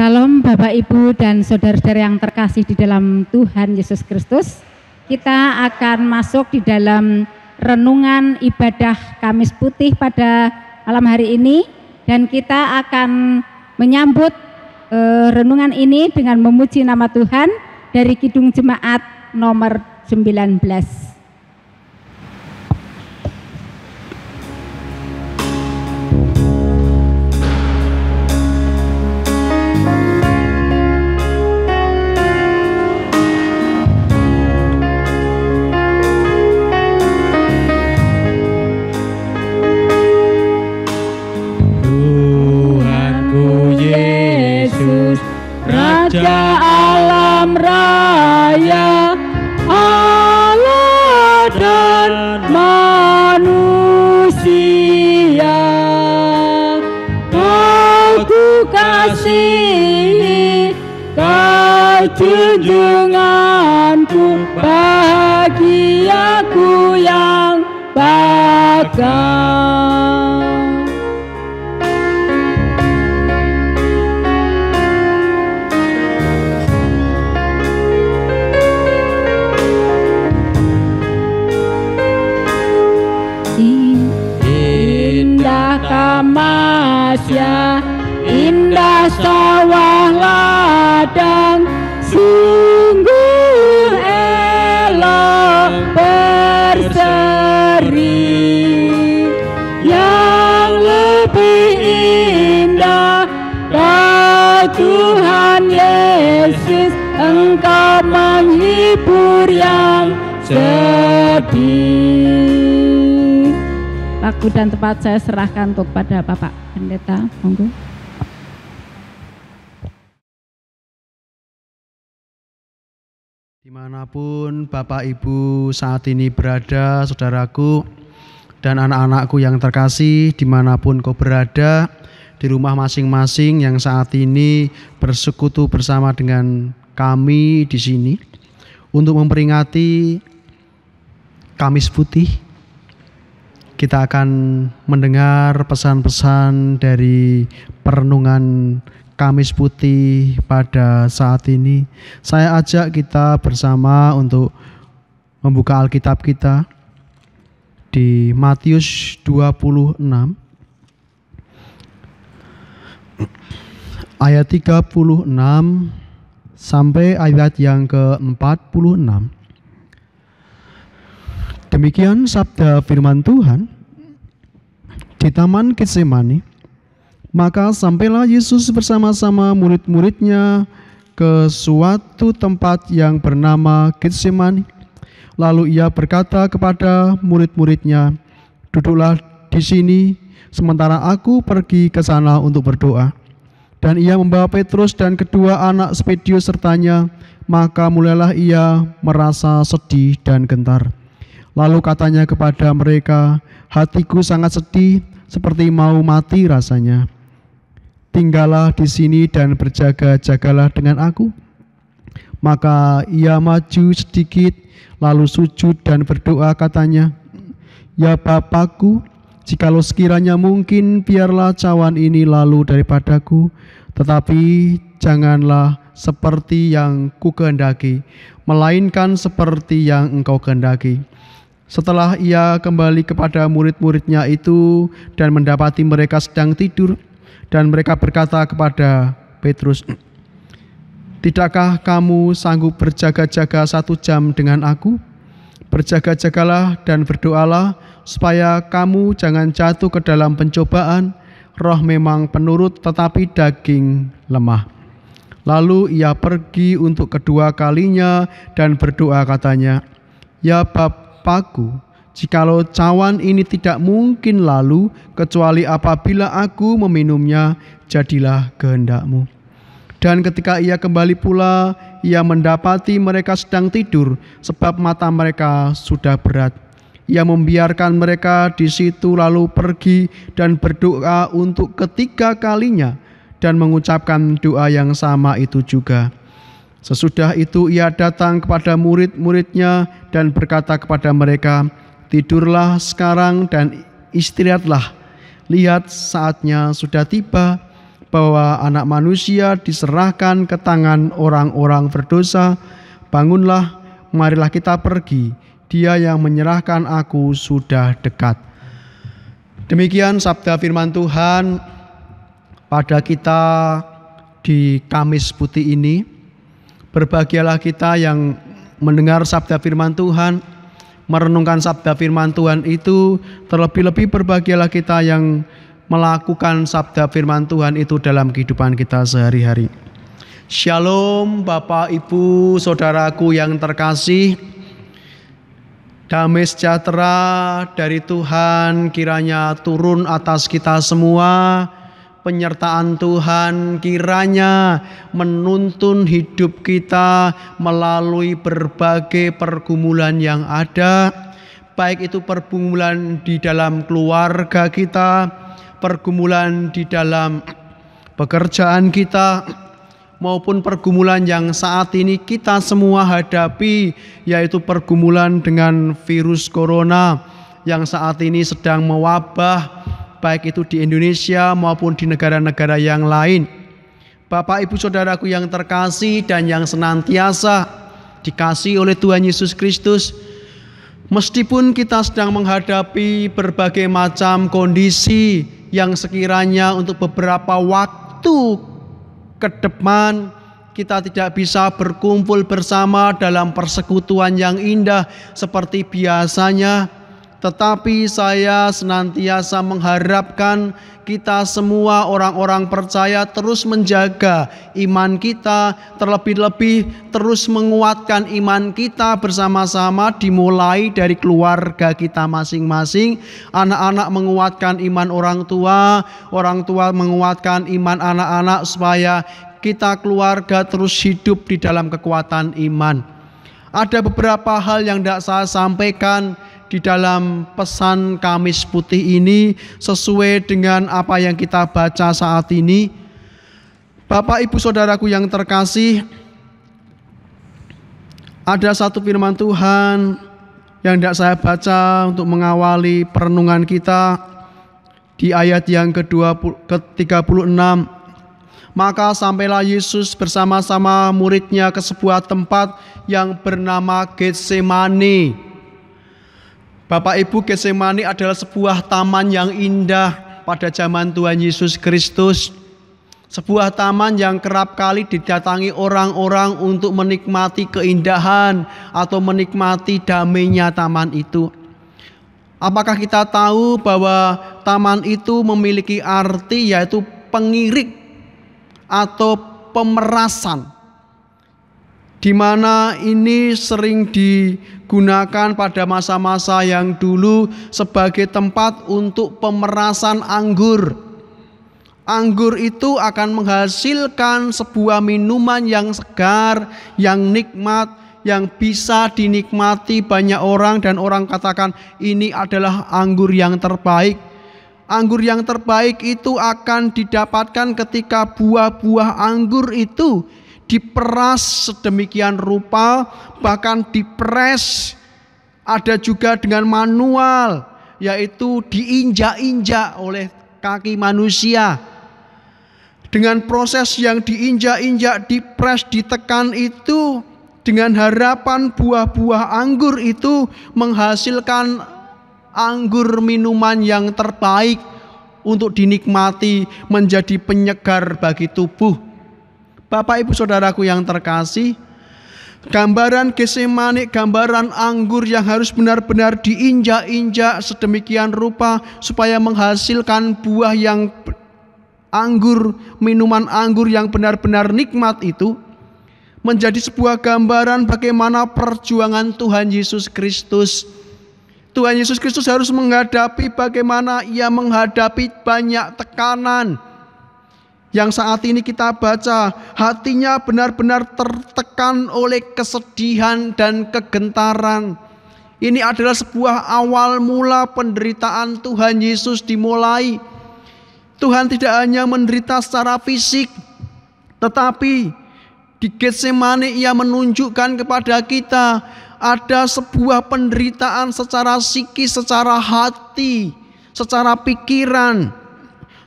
Salam Bapak Ibu dan saudara-saudara yang terkasih di dalam Tuhan Yesus Kristus. Kita akan masuk di dalam renungan ibadah Kamis Putih pada malam hari ini, dan kita akan menyambut renungan ini dengan memuji nama Tuhan dari Kidung Jemaat nomor 19. Raja alam raya, Allah dan manusia, Kau ku kasihi, Kau junjunganku, bahagiaku yang bakal. Indah sawah ladang, sungguh elok berseri. Yang lebih indah, Kau Tuhan Yesus, Engkau menghibur yang sedih. Waktu dan tempat saya serahkan untuk pada Bapak Pendeta, monggo. Dimanapun Bapak Ibu saat ini berada, saudaraku dan anak-anakku yang terkasih, dimanapun kau berada, di rumah masing-masing yang saat ini bersekutu bersama dengan kami di sini untuk memperingati Kamis Putih. Kita akan mendengar pesan-pesan dari perenungan Kamis Putih pada saat ini. Saya ajak kita bersama untuk membuka Alkitab kita di Matius 26 ayat 36 sampai ayat yang ke-46. Demikian sabda firman Tuhan. Di Taman Getsemani, maka sampailah Yesus bersama-sama murid-muridnya ke suatu tempat yang bernama Getsemani. Lalu ia berkata kepada murid-muridnya, "Duduklah di sini, sementara aku pergi ke sana untuk berdoa." Dan ia membawa Petrus dan kedua anak Zebedius sertanya, maka mulailah ia merasa sedih dan gentar. Lalu katanya kepada mereka, "Hatiku sangat sedih, seperti mau mati rasanya. Tinggallah di sini dan berjaga-jagalah dengan aku." Maka ia maju sedikit, lalu sujud dan berdoa katanya, "Ya Bapakku, jikalau sekiranya mungkin, biarlah cawan ini lalu daripadaku, tetapi janganlah seperti yang kukehendaki, melainkan seperti yang Engkau kehendaki." Setelah ia kembali kepada murid-muridnya itu dan mendapati mereka sedang tidur, dan mereka berkata kepada Petrus, "Tidakkah kamu sanggup berjaga-jaga 1 jam dengan aku? Berjaga-jagalah dan berdoalah, supaya kamu jangan jatuh ke dalam pencobaan. Roh memang penurut, tetapi daging lemah." Lalu ia pergi untuk kedua kalinya dan berdoa katanya, "Ya Bapakku, jikalau cawan ini tidak mungkin lalu, kecuali apabila aku meminumnya, jadilah kehendak-Mu." Dan ketika ia kembali pula, ia mendapati mereka sedang tidur, sebab mata mereka sudah berat. Ia membiarkan mereka di situ, lalu pergi dan berdoa untuk ketiga kalinya, dan mengucapkan doa yang sama itu juga. Sesudah itu ia datang kepada murid-muridnya dan berkata kepada mereka, "Tidurlah sekarang dan istirahatlah. Lihat, saatnya sudah tiba. bahwa anak manusia diserahkan ke tangan orang-orang berdosa. Bangunlah, marilah kita pergi. Dia yang menyerahkan aku sudah dekat. Demikian sabda firman Tuhan pada kita di Kamis Putih ini. Berbahagialah kita yang mendengar sabda firman Tuhan, merenungkan sabda firman Tuhan itu. Terlebih-lebih berbahagialah kita yang melakukan sabda firman Tuhan itu dalam kehidupan kita sehari-hari. Shalom Bapak, Ibu, Saudaraku yang terkasih. Damai sejahtera dari Tuhan kiranya turun atas kita semua. Penyertaan Tuhan kiranya menuntun hidup kita melalui berbagai pergumulan yang ada. Baik itu pergumulan di dalam keluarga kita, pergumulan di dalam pekerjaan kita, maupun pergumulan yang saat ini kita semua hadapi, yaitu pergumulan dengan virus corona yang saat ini sedang mewabah, baik itu di Indonesia maupun di negara-negara yang lain. Bapak, Ibu, Saudaraku yang terkasih dan yang senantiasa dikasihi oleh Tuhan Yesus Kristus, meskipun kita sedang menghadapi berbagai macam kondisi yang sekiranya untuk beberapa waktu ke depan kita tidak bisa berkumpul bersama dalam persekutuan yang indah seperti biasanya, tetapi saya senantiasa mengharapkan kita semua orang-orang percaya terus menjaga iman kita, terlebih-lebih terus menguatkan iman kita bersama-sama, dimulai dari keluarga kita masing-masing. Anak-anak menguatkan iman orang tua menguatkan iman anak-anak, supaya kita keluarga terus hidup di dalam kekuatan iman. Ada beberapa hal yang tidak saya sampaikan di dalam pesan Kamis Putih ini sesuai dengan apa yang kita baca saat ini. Bapak, Ibu, Saudaraku yang terkasih, ada satu firman Tuhan yang tidak saya baca untuk mengawali perenungan kita di ayat yang ke-36. Maka sampailah Yesus bersama-sama muridnya ke sebuah tempat yang bernama Getsemani. Bapak, Ibu, Getsemani adalah sebuah taman yang indah pada zaman Tuhan Yesus Kristus. Sebuah taman yang kerap kali didatangi orang-orang untuk menikmati keindahan atau menikmati damainya taman itu. Apakah kita tahu bahwa taman itu memiliki arti, yaitu pengirik atau pemerasan, di mana ini sering digunakan pada masa-masa yang dulu sebagai tempat untuk pemerasan anggur. Anggur itu akan menghasilkan sebuah minuman yang segar, yang nikmat, yang bisa dinikmati banyak orang, dan orang katakan ini adalah anggur yang terbaik. Anggur yang terbaik itu akan didapatkan ketika buah-buah anggur itu diperas sedemikian rupa, bahkan dipres, ada juga dengan manual, yaitu diinjak-injak oleh kaki manusia. Dengan proses yang diinjak-injak, dipres, ditekan itu, dengan harapan buah-buah anggur itu menghasilkan anggur minuman yang terbaik untuk dinikmati, menjadi penyegar bagi tubuh. Bapak, Ibu, Saudaraku yang terkasih, gambaran Getsemani, gambaran anggur yang harus benar-benar diinjak-injak sedemikian rupa supaya menghasilkan buah yang anggur, minuman anggur yang benar-benar nikmat itu, menjadi sebuah gambaran bagaimana perjuangan Tuhan Yesus Kristus. Tuhan Yesus Kristus harus menghadapi bagaimana Ia menghadapi banyak tekanan. Yang saat ini kita baca, hatinya benar-benar tertekan oleh kesedihan dan kegentaran. Ini adalah sebuah awal mula penderitaan Tuhan Yesus dimulai. Tuhan tidak hanya menderita secara fisik, tetapi di Getsemani Ia menunjukkan kepada kita ada sebuah penderitaan secara psikis, secara hati, secara pikiran.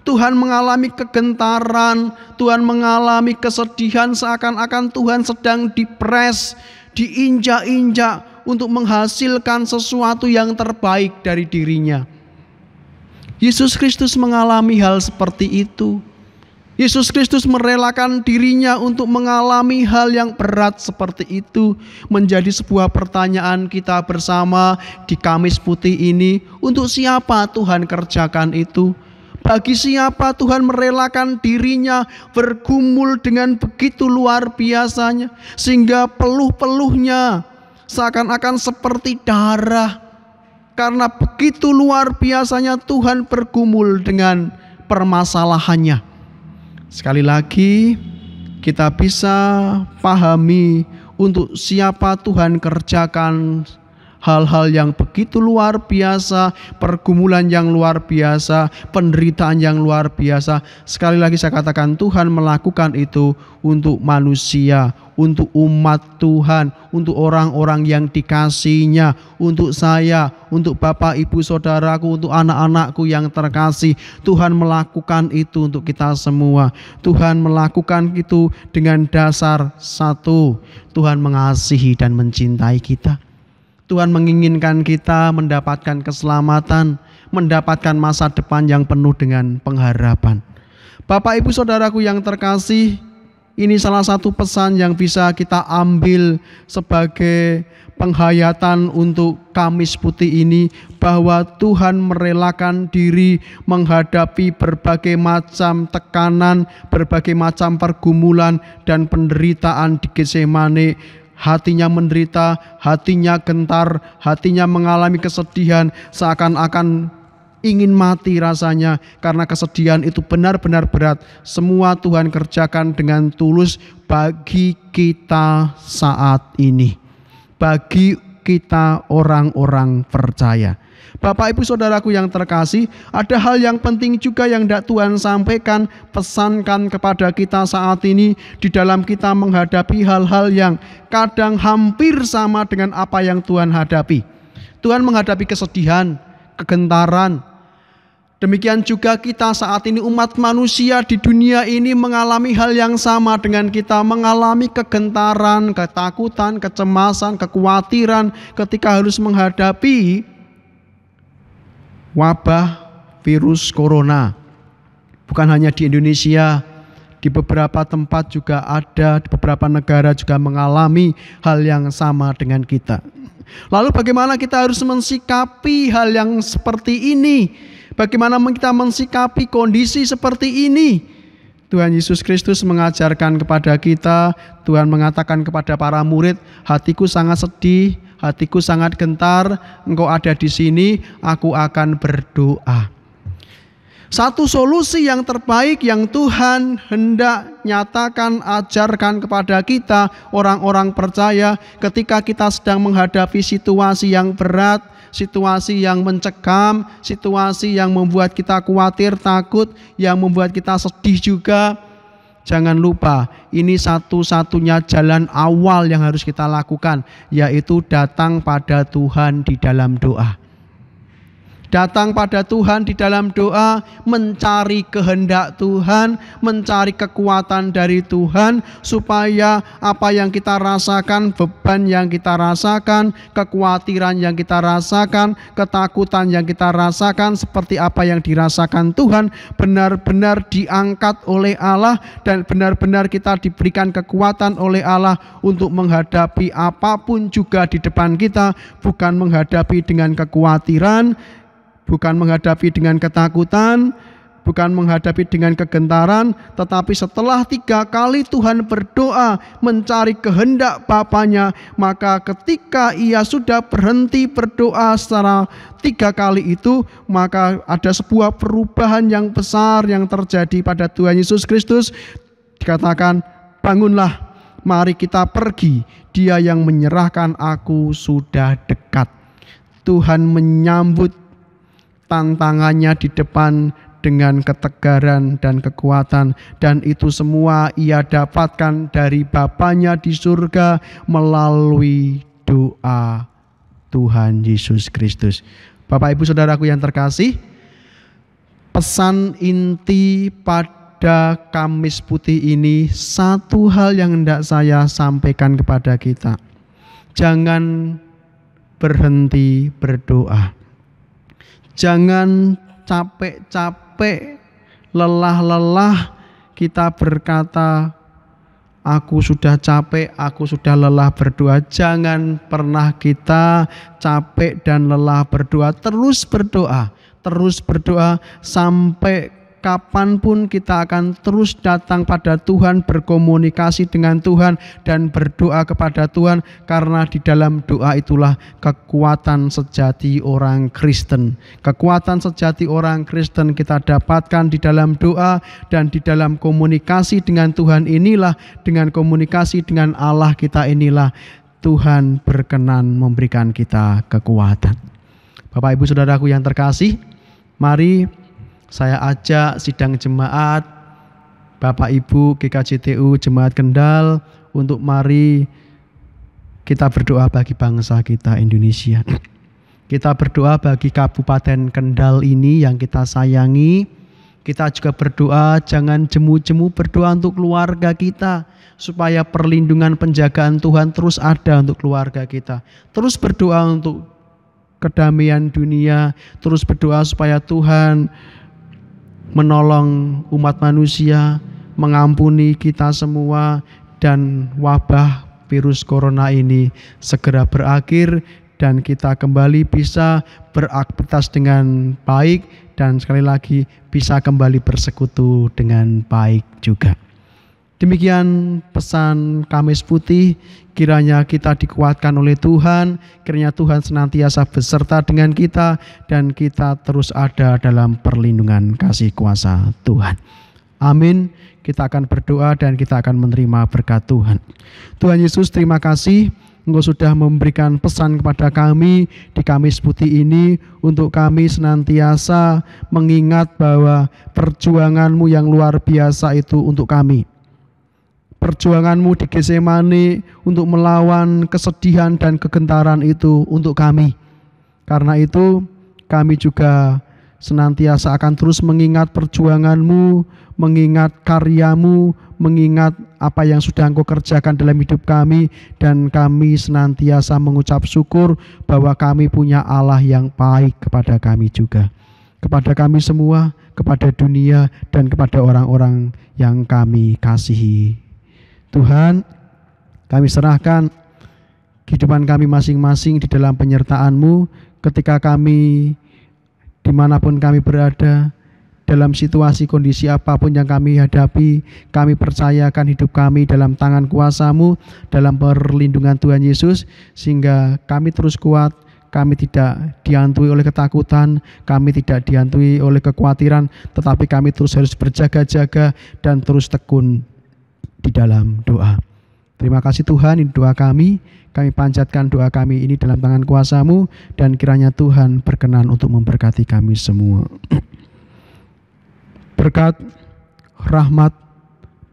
Tuhan mengalami kegentaran, Tuhan mengalami kesedihan, seakan-akan Tuhan sedang dipres, diinjak-injak untuk menghasilkan sesuatu yang terbaik dari dirinya. Yesus Kristus mengalami hal seperti itu. Yesus Kristus merelakan dirinya untuk mengalami hal yang berat seperti itu. Menjadi sebuah pertanyaan kita bersama di Kamis Putih ini, untuk siapa Tuhan kerjakan itu? Bagi siapa Tuhan merelakan dirinya bergumul dengan begitu luar biasanya, sehingga peluh-peluhnya seakan-akan seperti darah. Karena begitu luar biasanya Tuhan bergumul dengan permasalahannya. Sekali lagi kita bisa pahami untuk siapa Tuhan kerjakan hal-hal yang begitu luar biasa, pergumulan yang luar biasa, penderitaan yang luar biasa. Sekali lagi saya katakan, Tuhan melakukan itu untuk manusia, untuk umat Tuhan, untuk orang-orang yang dikasihinya, untuk saya, untuk Bapak, Ibu, Saudaraku, untuk anak-anakku yang terkasih. Tuhan melakukan itu untuk kita semua. Tuhan melakukan itu dengan dasar satu, Tuhan mengasihi dan mencintai kita. Tuhan menginginkan kita mendapatkan keselamatan, mendapatkan masa depan yang penuh dengan pengharapan. Bapak, Ibu, Saudaraku yang terkasih, ini salah satu pesan yang bisa kita ambil sebagai penghayatan untuk Kamis Putih ini, bahwa Tuhan merelakan diri menghadapi berbagai macam tekanan, berbagai macam pergumulan dan penderitaan di Getsemane. Hatinya menderita, hatinya gentar, hatinya mengalami kesedihan, seakan-akan ingin mati rasanya, karena kesedihan itu benar-benar berat. Semua Tuhan kerjakan dengan tulus bagi kita saat ini, bagi kita orang-orang percaya. Bapak, Ibu, Saudaraku yang terkasih, ada hal yang penting juga yang hendak Tuhan sampaikan, pesankan kepada kita saat ini di dalam kita menghadapi hal-hal yang kadang hampir sama dengan apa yang Tuhan hadapi. Tuhan menghadapi kesedihan, kegentaran. Demikian juga kita saat ini, umat manusia di dunia ini mengalami hal yang sama dengan kita, mengalami kegentaran, ketakutan, kecemasan, kekhawatiran ketika harus menghadapi wabah virus corona. Bukan hanya di Indonesia, di beberapa tempat juga ada, di beberapa negara juga mengalami hal yang sama dengan kita. Lalu bagaimana kita harus mensikapi hal yang seperti ini? Bagaimana kita mensikapi kondisi seperti ini? Tuhan Yesus Kristus mengajarkan kepada kita. Tuhan mengatakan kepada para murid, hatiku sangat sedih, hatiku sangat gentar, engkau ada di sini, aku akan berdoa. Satu solusi yang terbaik yang Tuhan hendak nyatakan, ajarkan kepada kita orang-orang percaya ketika kita sedang menghadapi situasi yang berat, situasi yang mencekam, situasi yang membuat kita khawatir, takut, yang membuat kita sedih juga. Jangan lupa, ini satu-satunya jalan awal yang harus kita lakukan, yaitu datang pada Tuhan di dalam doa. Datang pada Tuhan di dalam doa, mencari kehendak Tuhan, mencari kekuatan dari Tuhan, supaya apa yang kita rasakan, beban yang kita rasakan, kekhawatiran yang kita rasakan, ketakutan yang kita rasakan, seperti apa yang dirasakan Tuhan, benar-benar diangkat oleh Allah, dan benar-benar kita diberikan kekuatan oleh Allah untuk menghadapi apapun juga di depan kita, bukan menghadapi dengan kekhawatiran, bukan menghadapi dengan ketakutan, bukan menghadapi dengan kegentaran, tetapi setelah 3 kali Tuhan berdoa mencari kehendak Bapanya, maka ketika ia sudah berhenti berdoa secara 3 kali itu, maka ada sebuah perubahan yang besar yang terjadi pada Tuhan Yesus Kristus. Dikatakan, bangunlah, mari kita pergi, dia yang menyerahkan aku sudah dekat. Tuhan menyambut tantangannya di depan dengan ketegaran dan kekuatan, dan itu semua ia dapatkan dari Bapanya di surga melalui doa Tuhan Yesus Kristus. Bapak, Ibu, Saudaraku yang terkasih, pesan inti pada Kamis Putih ini, satu hal yang hendak saya sampaikan kepada kita. Jangan berhenti berdoa. Jangan capek-capek, lelah-lelah kita berkata, aku sudah capek, aku sudah lelah berdoa. Jangan pernah kita capek dan lelah berdoa. Terus berdoa sampai kapanpun kita akan terus datang pada Tuhan, berkomunikasi dengan Tuhan dan berdoa kepada Tuhan, karena di dalam doa itulah kekuatan sejati orang Kristen. Kekuatan sejati orang Kristen kita dapatkan di dalam doa dan di dalam komunikasi dengan Tuhan inilah, dengan komunikasi dengan Allah kita inilah Tuhan berkenan memberikan kita kekuatan. Bapak Ibu Saudaraku yang terkasih, mari saya ajak sidang jemaat, Bapak Ibu GKJTU Jemaat Kendal, untuk mari kita berdoa bagi bangsa kita Indonesia. Kita berdoa bagi Kabupaten Kendal ini yang kita sayangi. Kita juga berdoa, jangan jemu-jemu berdoa untuk keluarga kita, supaya perlindungan penjagaan Tuhan terus ada untuk keluarga kita. Terus berdoa untuk kedamaian dunia, terus berdoa supaya Tuhan menolong umat manusia, mengampuni kita semua, dan wabah virus corona ini segera berakhir dan kita kembali bisa beraktivitas dengan baik dan sekali lagi bisa kembali bersekutu dengan baik juga. Demikian pesan Kamis Putih, kiranya kita dikuatkan oleh Tuhan, kiranya Tuhan senantiasa beserta dengan kita, dan kita terus ada dalam perlindungan kasih kuasa Tuhan. Amin. Kita akan berdoa dan kita akan menerima berkat Tuhan. Tuhan Yesus, terima kasih Engkau sudah memberikan pesan kepada kami di Kamis Putih ini, untuk kami senantiasa mengingat bahwa perjuangan-Mu yang luar biasa itu untuk kami. Perjuangan-Mu di Getsemani untuk melawan kesedihan dan kegentaran itu untuk kami. Karena itu kami juga senantiasa akan terus mengingat perjuangan-Mu, mengingat karya-Mu, mengingat apa yang sudah Engkau kerjakan dalam hidup kami, dan kami senantiasa mengucap syukur bahwa kami punya Allah yang baik kepada kami juga, kepada kami semua, kepada dunia, dan kepada orang-orang yang kami kasihi. Tuhan, kami serahkan kehidupan kami masing-masing di dalam penyertaan-Mu, ketika kami dimanapun kami berada, dalam situasi kondisi apapun yang kami hadapi, kami percayakan hidup kami dalam tangan kuasa-Mu, dalam perlindungan Tuhan Yesus, sehingga kami terus kuat, kami tidak dihantui oleh ketakutan, kami tidak dihantui oleh kekhawatiran, tetapi kami terus harus berjaga-jaga dan terus tekun di dalam doa. Terima kasih Tuhan, ini doa kami panjatkan doa kami ini dalam tangan kuasa-Mu, dan kiranya Tuhan berkenan untuk memberkati kami semua. Berkat, rahmat,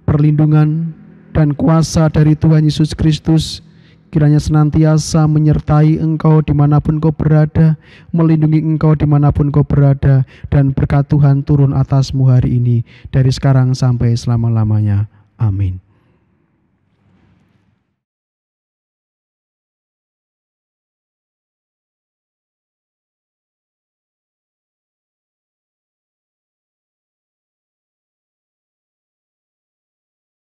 perlindungan, dan kuasa dari Tuhan Yesus Kristus kiranya senantiasa menyertai engkau dimanapun kau berada, melindungi engkau dimanapun kau berada, dan berkat Tuhan turun atasmu hari ini, dari sekarang sampai selama-lamanya. Amin.